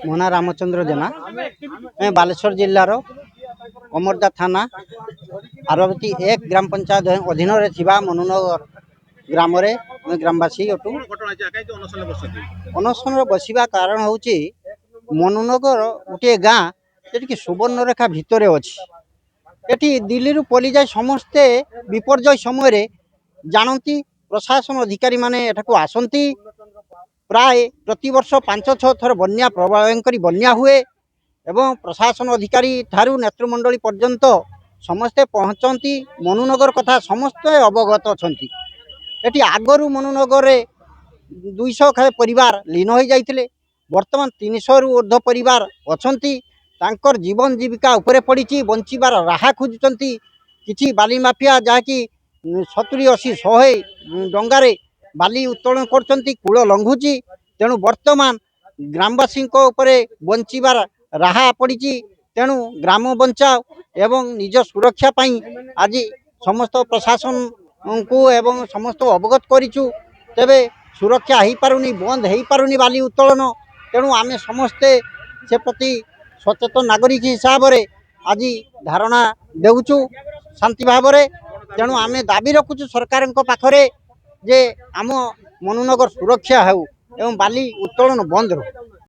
ମୋ ନାଁ ରାମଚନ୍ଦ୍ର ଜେନା। ବାଲେଶ୍ୱର ଜିଲ୍ଲାର କମରଦା ଥାନା ଆରବତୀ 1 ଗ୍ରାମ ପଞ୍ଚାୟତ ଅଧୀନରେ ଥିବା ମନୁନଗର ଗ୍ରାମରେ ଆମେ ଗ୍ରାମବାସୀ ଅଟୁ। ଅନଶନରେ ବସିବା କାରଣ ହେଉଛି ମନୁନଗର ଗୋଟିଏ ଗାଁ ଯେଟିକି ସୁବର୍ଣ୍ଣରେଖା ଭିତରେ ଅଛି। ଏଠି ଦିଲ୍ଲୀରୁ ପଲିଯାଇ ସମସ୍ତେ ବିପର୍ଯ୍ୟୟ ସମୟରେ ଜାଣନ୍ତି। ପ୍ରଶାସନ ଅଧିକାରୀ ମାନେ ଏଠାକୁ ଆସନ୍ତି। ପ୍ରାୟ ପ୍ରତିବର୍ଷ 5-6 ଥର ବନ୍ୟା ପ୍ରଭାବଙ୍କରୀ ବନ୍ୟା ହୁଏ ଏବଂ ପ୍ରଶାସନ ଅଧିକାରୀ ଠାରୁ ନେତୃମଣ୍ଡଳୀ पर्यंत समस्ते पहुँचती। मनुनगर कथा समस्ते अवगत अछंती। एटी आगरू मनुनगर रे 200 परिवार लीन हो जाइतिले। वर्तमान 300 रु ऊर्ध्व परिवार अछंती। तांकर जीवन जीविका उपरे पड़ीची, बंचिबार राहा खोजुचंती। किछि बाली माफिया जाकी 70-80 100 डंगारे बाली उत्तोलन करचंती, कूल लंघुची। तेणु वर्तमान ग्रामवासी उपरे बंचिबार राहा पड़ीची। तेणु ग्राम बंचाओ एवं निज सुरक्षा पाई आज समस्त प्रशासन को एवं समस्त अवगत करिचु। तेबे सुरक्षा हो पारुनी, बंद हो पारुनी बाली उत्तोलन। तेणु आमे समस्ते से प्रति सचेतन नागरिक हिसाब से आज धारणा देउचु शांति भाव में। तेणु आमे दाबी रखुचु सरकार पाखरे जे आम मनुनगर सुरक्षा हो एवं बाली उत्तोलन बंद हो।